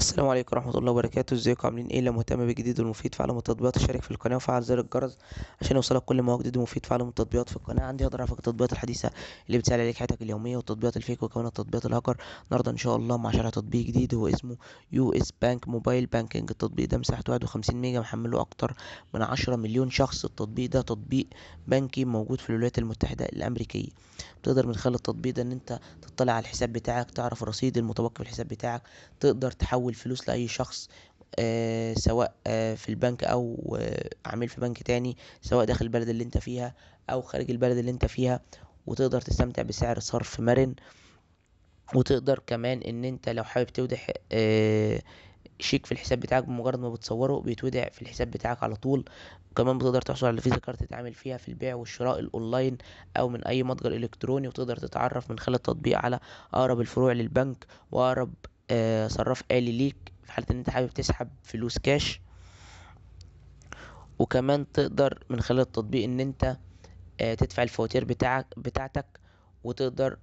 السلام عليكم ورحمة الله وبركاته. ازيكم عاملين ايه؟ لو مهتم بالجديد والمفيد في عالم التطبيقات اشترك في القناة وفعل زر الجرس عشان يوصلك كل ما هو جديد ومفيد في عالم التطبيقات. في القناة عندي هقدر اعرفك التطبيقات الحديثة اللي بتسهل عليك حياتك اليومية والتطبيقات الفيك وكمان التطبيقات الهاكر. النهاردة ان شاء الله مع شرح تطبيق جديد هو اسمه يو اس بانك موبايل بانكينج. التطبيق ده مساحته 51 ميجا، محمله اكتر من 10 مليون شخص. التطبيق ده تطبيق بنكي موجود في الولايات المتحدة الامريكية. تقدر من خلال التطبيق ده ان انت تطلع على الحساب بتاعك، تعرف الرصيد المتبقي في الحساب بتاعك، تقدر تحول فلوس لأي شخص، سواء في البنك او عميل في بنك تاني، سواء داخل البلد اللي انت فيها او خارج البلد اللي انت فيها. وتقدر تستمتع بسعر صرف مرن. وتقدر كمان ان انت لو حابب تودع شيك في الحساب بتاعك، بمجرد ما بتصوره بيتودع في الحساب بتاعك على طول. وكمان بتقدر تحصل على فيزا كارت تتعامل فيها في البيع والشراء الاونلاين او من اي متجر الكتروني. وتقدر تتعرف من خلال التطبيق على اقرب الفروع للبنك واقرب صراف آلي ليك في حالة ان انت حابب تسحب فلوس كاش. وكمان تقدر من خلال التطبيق ان انت تدفع الفواتير بتاعتك. وتقدر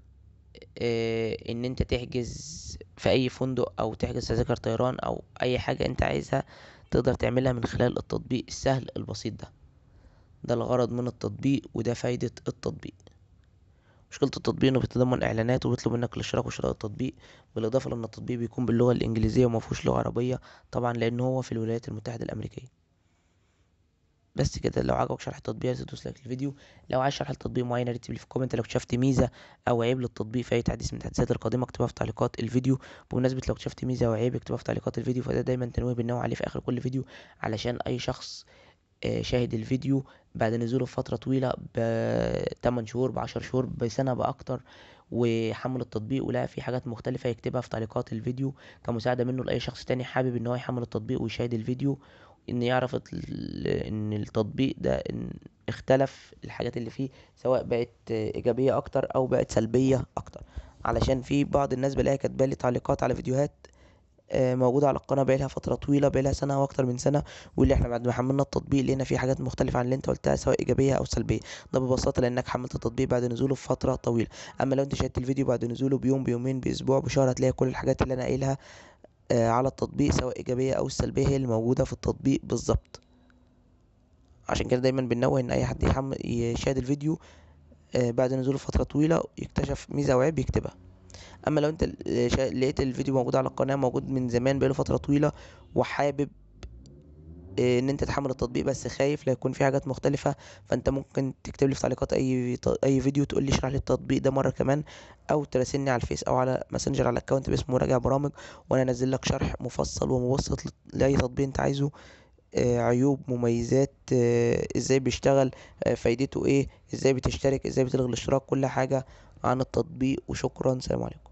ان انت تحجز في اي فندق او تحجز تذاكر طيران او اي حاجة انت عايزها، تقدر تعملها من خلال التطبيق السهل البسيط ده. ده الغرض من التطبيق وده فايدة التطبيق. مشكلة التطبيق انه بيتضمن اعلانات وبيطلب منك الاشتراك وشراء التطبيق، بالاضافة لان التطبيق بيكون باللغة الانجليزية ومفهوش لغة عربية، طبعا لان هو في الولايات المتحدة الامريكية. بس كده. لو عجبك شرح التطبيق تدوس لايك للفيديو. لو عايز شرح لتطبيق معين يا ريت تكتب لي في الكومنت. لو اكتشفت ميزه او عيب للتطبيق في اي تحديث من التحديثات القادمه اكتبها في تعليقات الفيديو. بمناسبه لو اكتشفت ميزه او عيب اكتبها في تعليقات الفيديو، فده دايما تنويه بننوه عليه في اخر كل فيديو، علشان اي شخص شاهد الفيديو بعد نزوله بفتره طويله، ب 8 شهور، ب 10 شهور، بسنه، باكتر، وحمل التطبيق ولقى فيه حاجات مختلفة، يكتبها في تعليقات الفيديو كمساعدة منه لأي شخص تاني حابب ان هو يحمل التطبيق ويشاهد الفيديو، ان يعرف ان التطبيق ده ان اختلف الحاجات اللي فيه، سواء بقت ايجابية اكتر او بقت سلبية اكتر. علشان في بعض الناس بلاقيها كاتبالي تعليقات على فيديوهات موجودة على القناة بقالها فترة طويلة، بقالها سنة أو أكتر من سنة، واللي احنا بعد ما حملنا التطبيق لقينا فيه حاجات مختلفة عن اللي انت قلتها، سواء إيجابية أو سلبية. ده ببساطة لأنك حملت التطبيق بعد نزوله بفترة طويلة. أما لو انت شاهدت الفيديو بعد نزوله بيوم، بيومين، بأسبوع، بشهر، هتلاقي كل الحاجات اللي أنا قايلها على التطبيق سواء إيجابية أو سلبية هي اللي موجودة في التطبيق بالظبط. عشان كده دايما بننوه إن أي حد يشاهد الفيديو بعد نزوله فترة طويلة يكتشف ميزة أو عيب يكتبها. اما لو انت لقيت الفيديو موجود على القناة، موجود من زمان بقاله فترة طويلة، وحابب ان انت تحمل التطبيق بس خايف لا يكون في حاجات مختلفة، فانت ممكن تكتب لي في تعليقات اي فيديو تقول لي اشرح لي التطبيق ده مرة كمان، او تراسلني على الفيس او على ماسنجر على الاكونت باسم مراجع برامج، وانا انزل لك شرح مفصل ومبسط لاي تطبيق انت عايزه. عيوب، مميزات، ازاي بيشتغل، فايدته ايه، ازاي بتشترك، ازاي بتلغي الاشتراك، كل حاجة عن التطبيق. وشكرا، سلام عليكم.